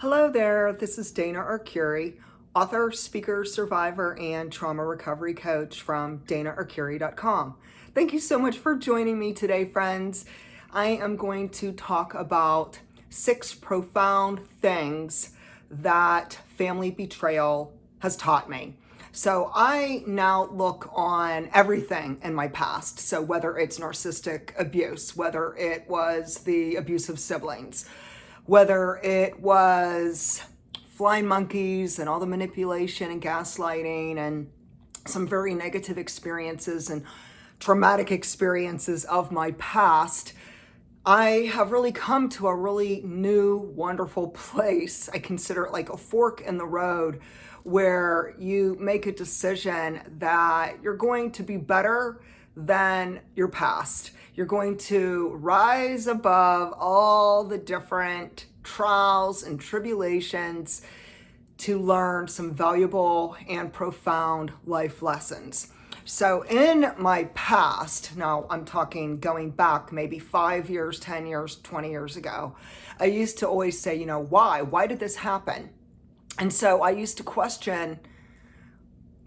Hello there, this is Dana Arcuri, author, speaker, survivor, and trauma recovery coach from danaarcuri.com. Thank you so much for joining me today, friends. I am going to talk about 6 profound things that family betrayal has taught me. So I now look on everything in my past. So whether it's narcissistic abuse, whether it was the abuse of siblings, whether it was flying monkeys and all the manipulation and gaslighting and some very negative experiences and traumatic experiences of my past, I have really come to a really new, wonderful place. I consider it like a fork in the road where you make a decision that you're going to be better than your past. You're going to rise above all the different trials and tribulations to learn some valuable and profound life lessons. So in my past, now I'm talking going back maybe 5 years, 10 years, 20 years ago, I used to always say, why? Why did this happen? And so I used to question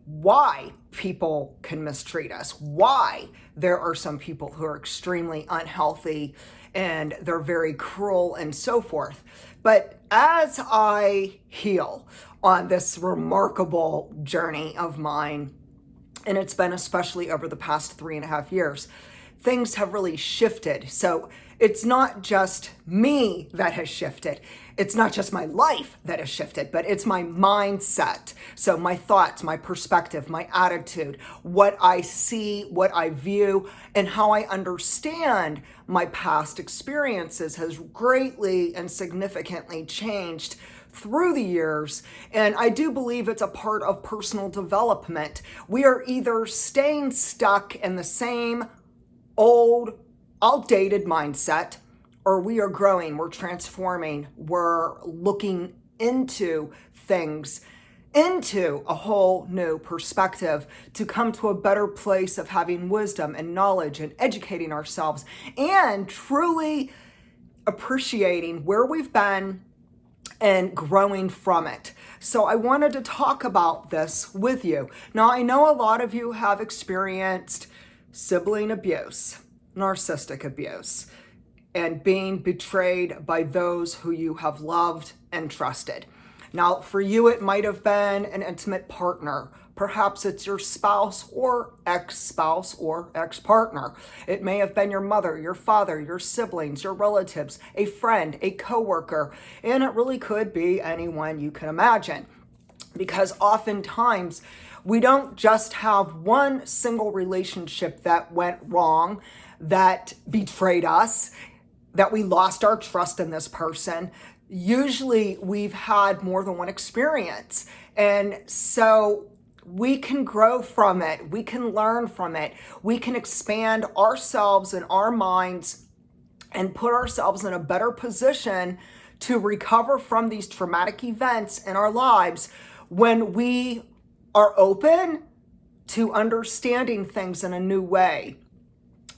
why people can mistreat us, why there are some people who are extremely unhealthy and they're very cruel and so forth. But as I heal on this remarkable journey of mine, and it's been especially over the past 3.5 years, things have really shifted. So it's not just me that has shifted. It's not just my life that has shifted, but it's my mindset. So my thoughts, my perspective, my attitude, what I see, what I view, and how I understand my past experiences has greatly and significantly changed through the years. And I do believe it's a part of personal development. We are either staying stuck in the same old, outdated mindset, or we are growing, we're transforming, we're looking into things, into a whole new perspective to come to a better place of having wisdom and knowledge and educating ourselves and truly appreciating where we've been and growing from it. So I wanted to talk about this with you. Now, I know a lot of you have experienced sibling abuse, narcissistic abuse, and being betrayed by those who you have loved and trusted. Now, for you, it might have been an intimate partner. Perhaps it's your spouse or ex-spouse or ex-partner. It may have been your mother, your father, your siblings, your relatives, a friend, a coworker, and it really could be anyone you can imagine. Because oftentimes, we don't just have one single relationship that went wrong, that betrayed us, that we lost our trust in this person. Usually we've had more than one experience. And so we can grow from it. We can learn from it. We can expand ourselves and our minds and put ourselves in a better position to recover from these traumatic events in our lives when we are open to understanding things in a new way.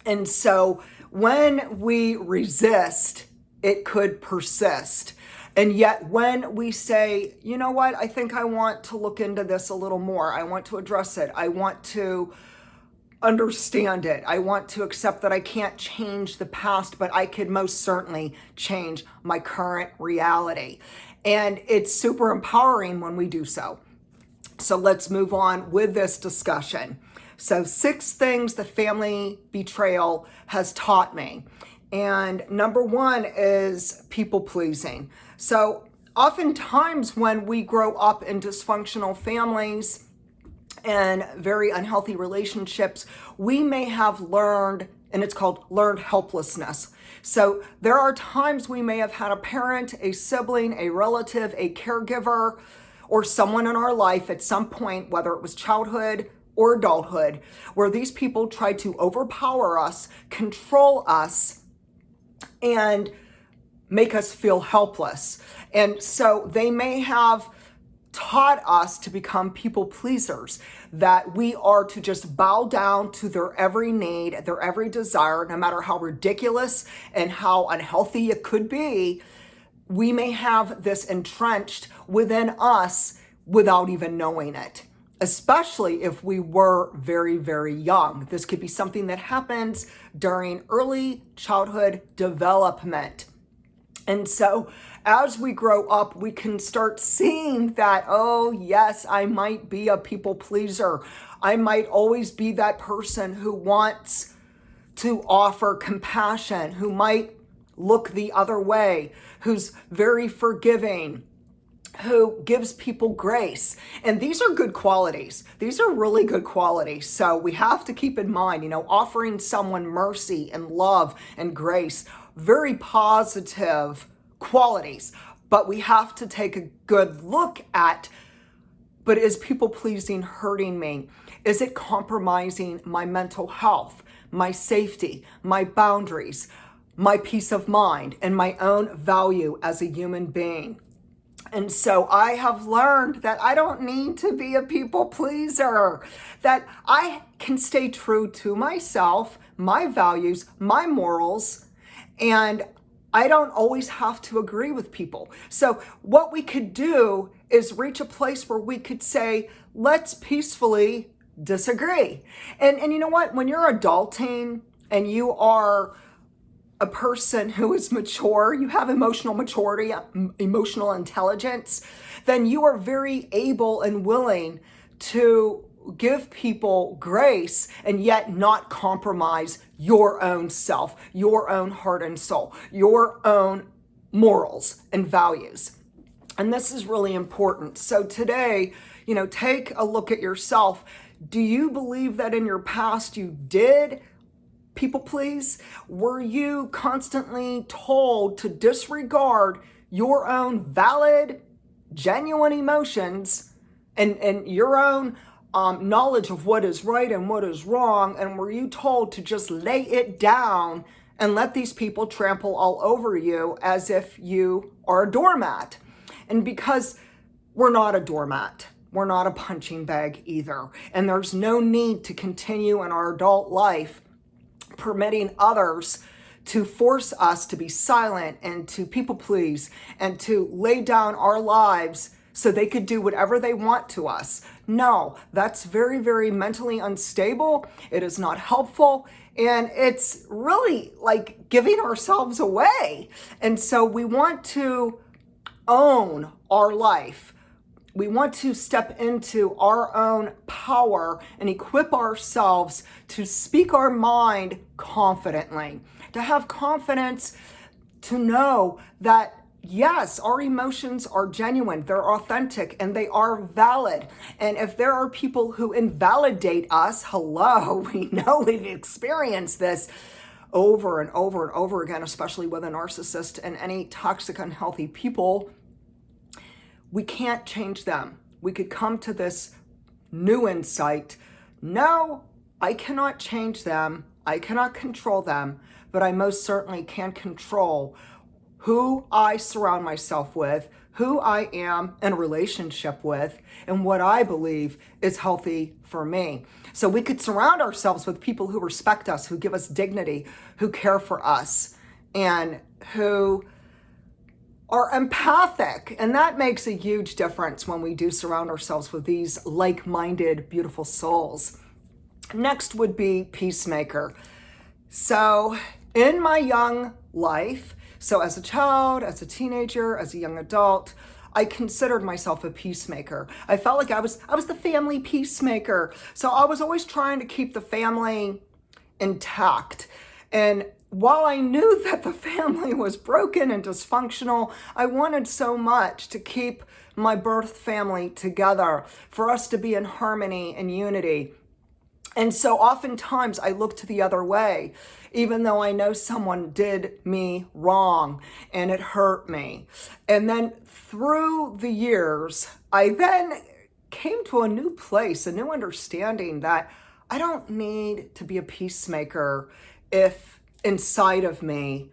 And so when we resist, it could persist. And yet when we say, you know what, I think I want to look into this a little more. I want to address it. I want to understand it. I want to accept that I can't change the past, but I could most certainly change my current reality. And it's super empowering when we do so. So let's move on with this discussion. So 6 things the family betrayal has taught me. And number 1 is people pleasing. So oftentimes when we grow up in dysfunctional families and very unhealthy relationships, we may have learned, and it's called learned helplessness. So there are times we may have had a parent, a sibling, a relative, a caregiver, or someone in our life at some point, whether it was childhood or adulthood, where these people tried to overpower us, control us, and make us feel helpless. And so they may have taught us to become people pleasers, that we are to just bow down to their every need, their every desire, no matter how ridiculous and how unhealthy it could be. we may have this entrenched within us without even knowing it, especially if we were very, very young. This could be something that happens during early childhood development. And so as we grow up, we can start seeing that, oh, yes, I might be a people pleaser. I might always be that person who wants to offer compassion, who might look the other way, who's very forgiving, who gives people grace. And these are good qualities. These are really good qualities. So we have to keep in mind, offering someone mercy and love and grace, very positive qualities. But we have to take a good look at, but is people pleasing hurting me? Is it compromising my mental health, my safety, my boundaries, my peace of mind, and my own value as a human being? And so I have learned that I don't need to be a people pleaser, that I can stay true to myself, my values, my morals, and I don't always have to agree with people. So what we could do is reach a place where we could say, let's peacefully disagree. And you know what? When you're adulting and you are a person who is mature, you have emotional maturity, emotional intelligence, then you are very able and willing to give people grace and yet not compromise your own self, your own heart and soul, your own morals and values. And this is really important. So today, take a look at yourself. Do you believe that in your past you did people please? Were you constantly told to disregard your own valid, genuine emotions and your own knowledge of what is right and what is wrong? And were you told to just lay it down and let these people trample all over you as if you are a doormat? And because we're not a doormat, we're not a punching bag either. And there's no need to continue in our adult life permitting others to force us to be silent and to people please and to lay down our lives so they could do whatever they want to us. No, that's very, very mentally unstable. It is not helpful. And it's really like giving ourselves away. And so we want to own our life. We want to step into our own power and equip ourselves to speak our mind confidently, to have confidence, to know that yes, our emotions are genuine, they're authentic, and they are valid. And if there are people who invalidate us, hello, we know we've experienced this over and over and over again, especially with a narcissist and any toxic, unhealthy people. We can't change them. We could come to this new insight. No, I cannot change them. I cannot control them, but I most certainly can control who I surround myself with, who I am in a relationship with, and what I believe is healthy for me. So we could surround ourselves with people who respect us, who give us dignity, who care for us, and who are empathic. And that makes a huge difference when we do surround ourselves with these like-minded, beautiful souls. Next would be peacemaker. So in my young life, so as a child, as a teenager, as a young adult, I considered myself a peacemaker. I felt like I was the family peacemaker. So I was always trying to keep the family intact. And while I knew that the family was broken and dysfunctional, I wanted so much to keep my birth family together, for us to be in harmony and unity. And so oftentimes I looked the other way, even though I know someone did me wrong and it hurt me. And then through the years, I then came to a new place, a new understanding that I don't need to be a peacemaker if inside of me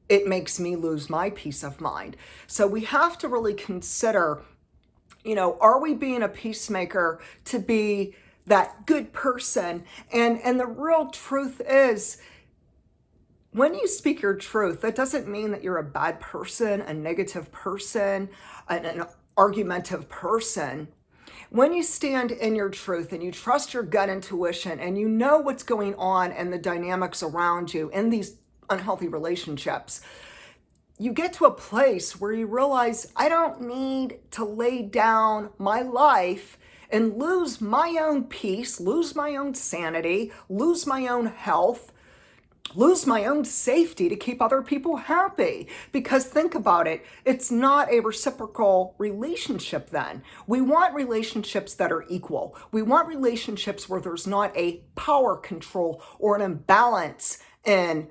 it makes me lose my peace of mind. So we have to really consider, are we being a peacemaker to be that good person? And the real truth is, when you speak your truth, that doesn't mean that you're a bad person, a negative person, an argumentative person. When you stand in your truth and you trust your gut intuition and you know what's going on and the dynamics around you in these unhealthy relationships, you get to a place where you realize, I don't need to lay down my life and lose my own peace, lose my own sanity, lose my own health, lose my own safety to keep other people happy. Because think about it, it's not a reciprocal relationship then. We want relationships that are equal. We want relationships where there's not a power control or an imbalance in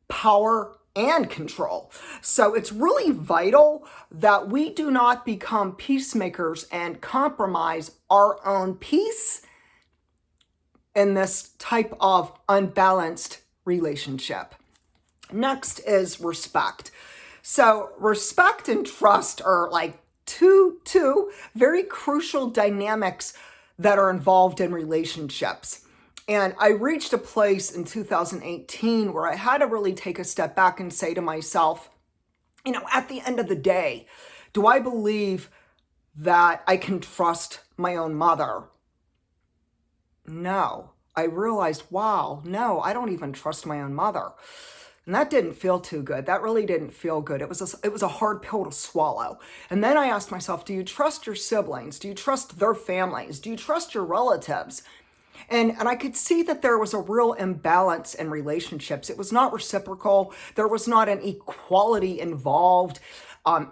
power and control. So it's really vital that we do not become peacemakers and compromise our own peace in this type of unbalanced relationship. Next is respect. So respect and trust are like two very crucial dynamics that are involved in relationships. And I reached a place in 2018 where I had to really take a step back and say to myself, at the end of the day, do I believe that I can trust my own mother? No. I realized, wow, no, I don't even trust my own mother. And that didn't feel too good. That really didn't feel good. It was a hard pill to swallow. And then I asked myself, do you trust your siblings? Do you trust their families? Do you trust your relatives? And I could see that there was a real imbalance in relationships. It was not reciprocal. There was not an equality involved.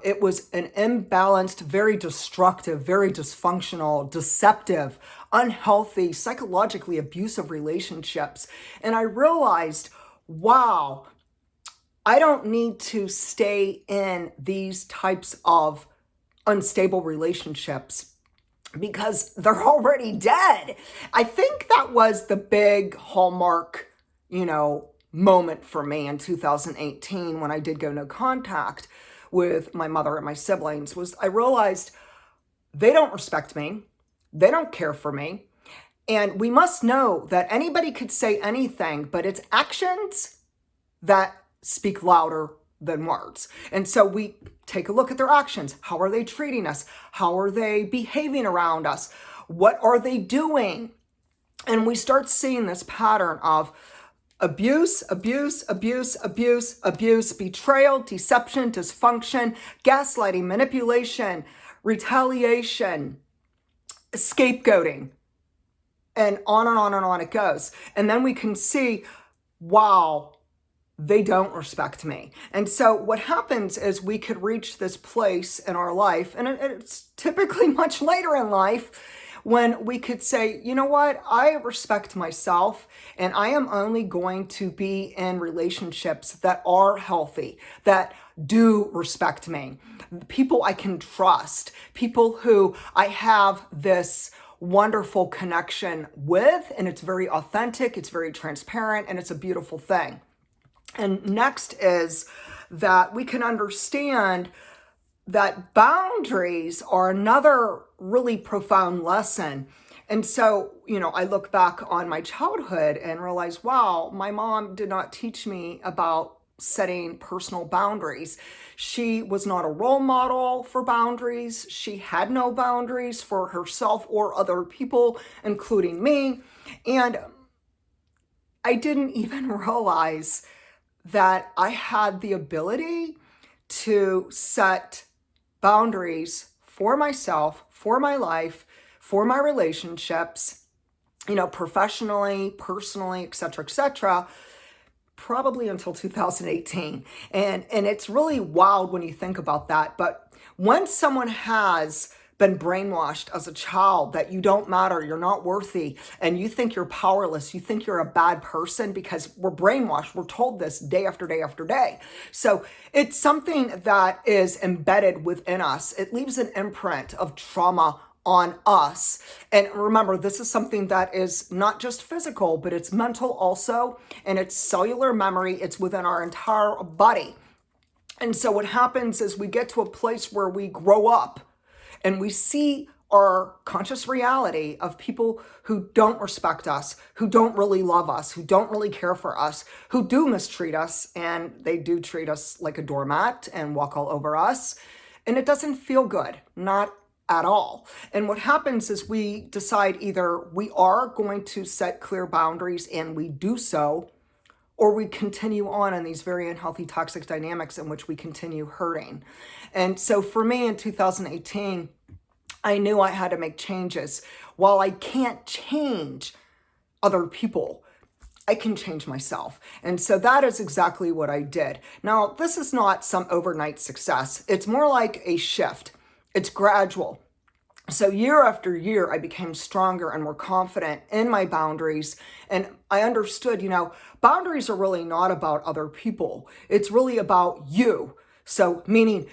It was an imbalanced, very destructive, very dysfunctional, deceptive, unhealthy, psychologically abusive relationships. And I realized, wow, I don't need to stay in these types of unstable relationships because they're already dead. I think that was the big hallmark, moment for me in 2018 when I did go no contact with my mother and my siblings, was I realized they don't respect me. They don't care for me. And we must know that anybody could say anything, but it's actions that speak louder than words. And so we take a look at their actions. How are they treating us? How are they behaving around us? What are they doing? And we start seeing this pattern of abuse, betrayal, deception, dysfunction, gaslighting, manipulation, retaliation, scapegoating, and on and on and on it goes. And then we can see, wow, they don't respect me. And so what happens is we could reach this place in our life, and it's typically much later in life, when we could say, you know what, I respect myself, and I am only going to be in relationships that are healthy, that do respect me, people I can trust, people who I have this wonderful connection with, and it's very authentic, it's very transparent, and it's a beautiful thing. And next is that we can understand that boundaries are another really profound lesson. And so, I look back on my childhood and realize, wow, my mom did not teach me about setting personal boundaries. She was not a role model for boundaries. She had no boundaries for herself or other people, including me. And I didn't even realize that I had the ability to set boundaries for myself, for my life, for my relationships, professionally, personally, et cetera, probably until 2018. And it's really wild when you think about that. But when someone has been brainwashed as a child that you don't matter, you're not worthy, and you think you're powerless, you think you're a bad person, because we're brainwashed. We're told this day after day after day. So it's something that is embedded within us. It leaves an imprint of trauma on us. And remember, this is something that is not just physical, but it's mental also, and it's cellular memory. It's within our entire body. And so what happens is we get to a place where we grow up and we see our conscious reality of people who don't respect us, who don't really love us, who don't really care for us, who do mistreat us, and they do treat us like a doormat and walk all over us. And it doesn't feel good, not at all. And what happens is we decide either we are going to set clear boundaries and we do so, or we continue on in these very unhealthy, toxic dynamics in which we continue hurting. And so for me in 2018, I knew I had to make changes. While I can't change other people, I can change myself. And so that is exactly what I did. Now, this is not some overnight success. It's more like a shift. It's gradual. So year after year, I became stronger and more confident in my boundaries. And I understood, boundaries are really not about other people. It's really about you. So meaning,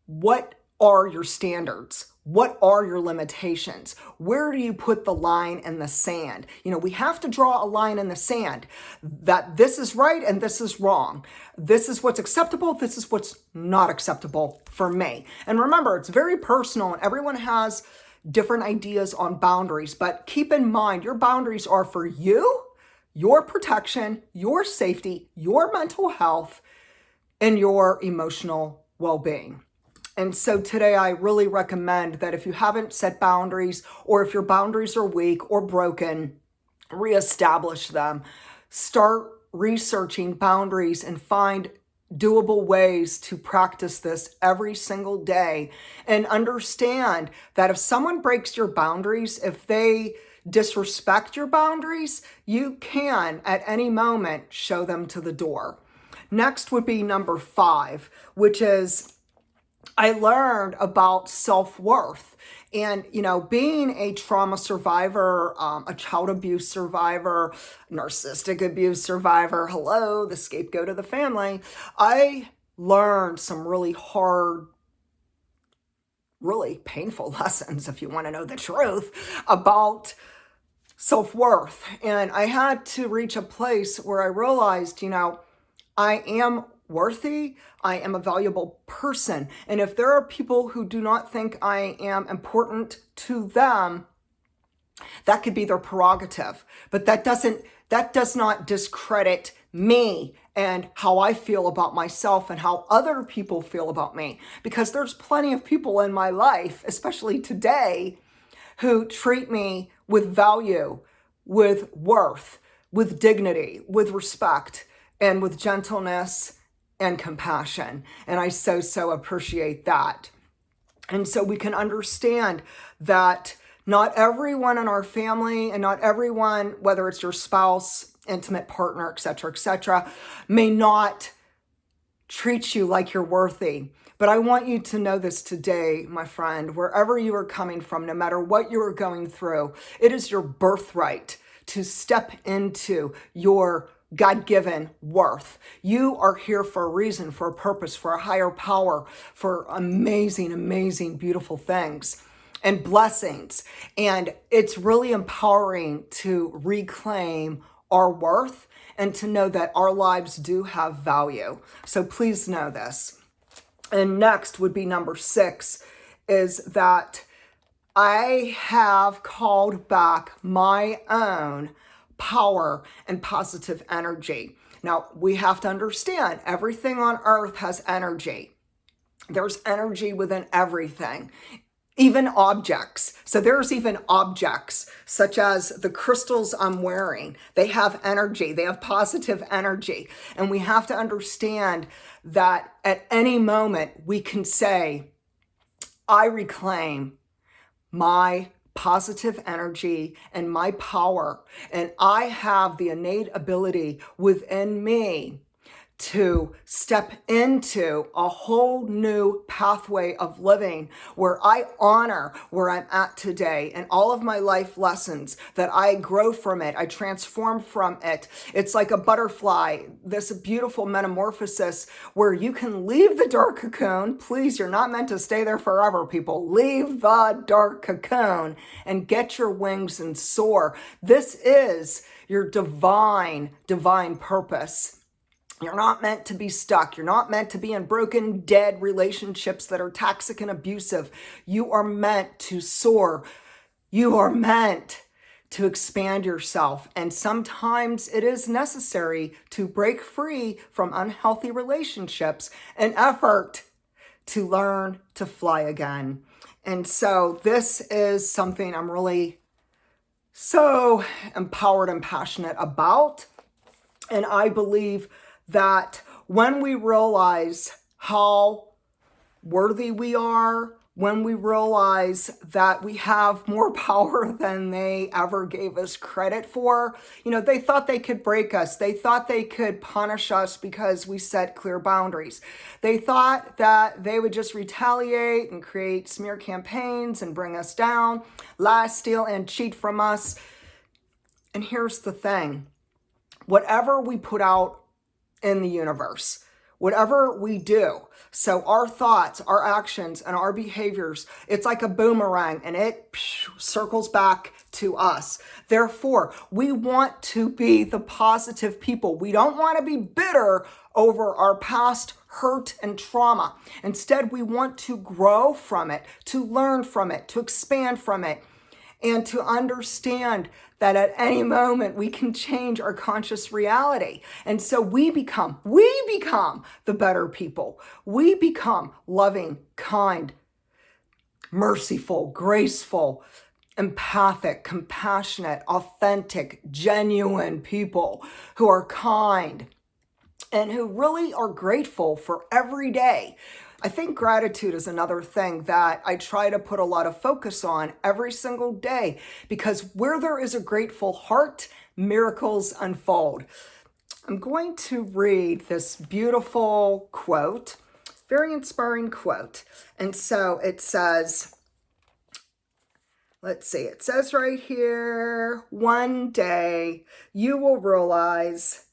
what are your standards? What are your limitations? Where do you put the line in the sand? We have to draw a line in the sand that this is right and this is wrong. This is what's acceptable. This is what's not acceptable for me. And remember, it's very personal and everyone has different ideas on boundaries, but keep in mind, your boundaries are for you, your protection, your safety, your mental health, and your emotional well-being. And so today I really recommend that if you haven't set boundaries, or if your boundaries are weak or broken, reestablish them. Start researching boundaries and find doable ways to practice this every single day. And understand that if someone breaks your boundaries, if they disrespect your boundaries, you can at any moment show them to the door. Next would be number 5, which is I learned about self-worth. And, being a trauma survivor, a child abuse survivor, narcissistic abuse survivor, the scapegoat of the family, I learned some really hard, really painful lessons, if you want to know the truth, about self-worth. And I had to reach a place where I realized, I am worthy, I am a valuable person. And if there are people who do not think I am important to them, that could be their prerogative. But that does not discredit me and how I feel about myself and how other people feel about me. Because there's plenty of people in my life, especially today, who treat me with value, with worth, with dignity, with respect, and with gentleness and compassion. And I so appreciate that. And so we can understand that not everyone in our family and not everyone, whether it's your spouse, intimate partner, etc., may not treat you like you're worthy. But I want you to know this today, my friend, wherever you are coming from, no matter what you are going through, it is your birthright to step into your God-given worth. You are here for a reason, for a purpose, for a higher power, for amazing, beautiful things and blessings. And it's really empowering to reclaim our worth and to know that our lives do have value. So please know this. And next would be number 6, is that I have called back my own power and positive energy. Now, we have to understand everything on earth has energy. There's energy within everything, even objects. So there's even objects such as the crystals I'm wearing. They have energy. They have positive energy. And we have to understand that at any moment we can say, I reclaim my positive energy and my power, and I have the innate ability within me to step into a whole new pathway of living where I honor where I'm at today and all of my life lessons, that I grow from it, I transform from it. It's like a butterfly, this beautiful metamorphosis where you can leave the dark cocoon. Please, you're not meant to stay there forever, people. Leave the dark cocoon and get your wings and soar. This is your divine purpose. You're not meant to be stuck. You're not meant to be in broken, dead relationships that are toxic and abusive. You are meant to soar. You are meant to expand yourself. And sometimes it is necessary to break free from unhealthy relationships in effort to learn to fly again. And so this is something I'm really so empowered and passionate about. And I believe that when we realize how worthy we are, when we realize that we have more power than they ever gave us credit for, they thought they could break us. They thought they could punish us because we set clear boundaries. They thought that they would just retaliate and create smear campaigns and bring us down, lie, steal, and cheat from us. And here's the thing. Whatever we put out in the universe, whatever we do, so our thoughts, our actions, and our behaviors, it's like a boomerang and it circles back to us. Therefore, we want to be the positive people. We don't want to be bitter over our past hurt and trauma. Instead, we want to grow from it, to learn from it, to expand from it, and to understand that at any moment we can change our conscious reality. And so we become the better people. We become loving, kind, merciful, graceful, empathic, compassionate, authentic, genuine people who are kind and who really are grateful for every day. I think gratitude is another thing that I try to put a lot of focus on every single day, because where there is a grateful heart, miracles unfold. I'm going to read this beautiful quote, very inspiring quote. And so it says, let's see, it says right here, one day you will realize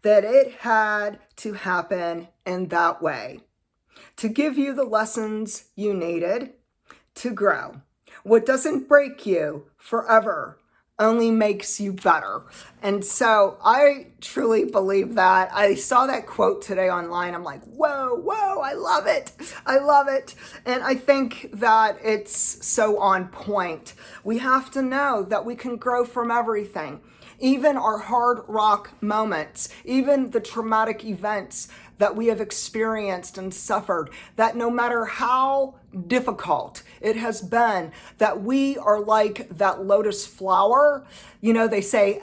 that it had to happen in that way, to give you the lessons you needed to grow. What doesn't break you forever only makes you better. And so I truly believe that. I saw that quote today online. I'm like, whoa, I love it. I love it. And I think that it's so on point. We have to know that we can grow from everything. Even our hard rock moments, even the traumatic events that we have experienced and suffered, that no matter how difficult it has been, that we are like that lotus flower. They say,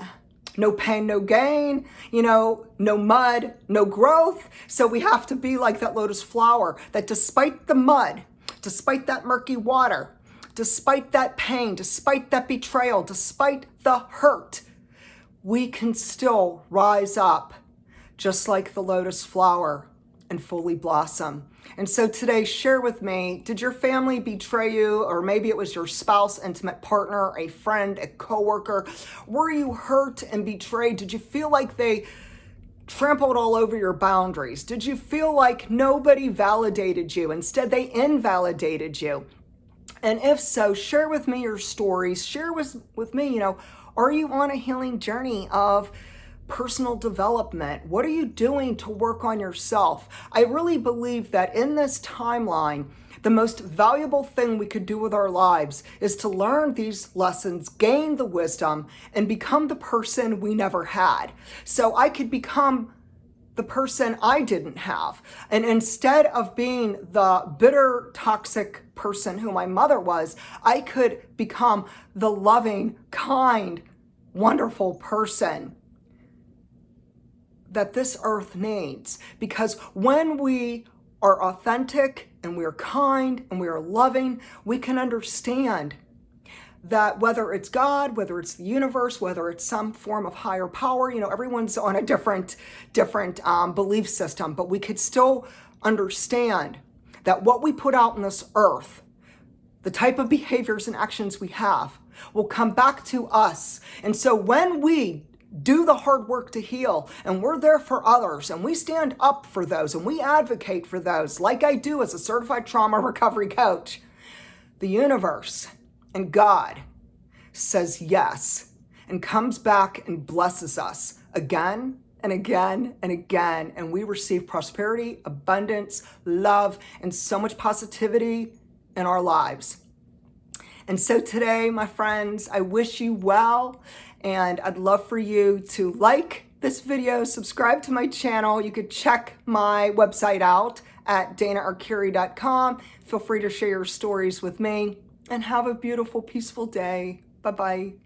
no pain, no gain, no mud, no growth. So we have to be like that lotus flower, that despite the mud, despite that murky water, despite that pain, despite that betrayal, despite the hurt, we can still rise up just like the lotus flower and fully blossom. And so today, share with me, did your family betray you? Or maybe it was your spouse, intimate partner, a friend, a coworker. Were you hurt and betrayed? Did you feel like they trampled all over your boundaries? Did you feel like nobody validated you? Instead, they invalidated you. And if so, share with me your stories. Share with me, are you on a healing journey of personal development? What are you doing to work on yourself? I really believe that in this timeline, the most valuable thing we could do with our lives is to learn these lessons, gain the wisdom, and become the person we never had. So I could become the person I didn't have. And instead of being the bitter, toxic person who my mother was, I could become the loving, kind, wonderful person that this earth needs. Because when we are authentic and we are kind and we are loving, we can understand that whether it's God, whether it's the universe, whether it's some form of higher power, everyone's on a different belief system, but we could still understand that what we put out in this earth, the type of behaviors and actions we have, will come back to us. And so when we do the hard work to heal, and we're there for others, and we stand up for those, and we advocate for those, like I do as a certified trauma recovery coach, the universe and God says yes and comes back and blesses us again and again and again, and we receive prosperity, abundance, love, and so much positivity in our lives. And so today, my friends, I wish you well, and I'd love for you to like this video, subscribe to my channel. You could check my website out at danaarcuri.com. Feel free to share your stories with me, and have a beautiful, peaceful day. Bye-bye.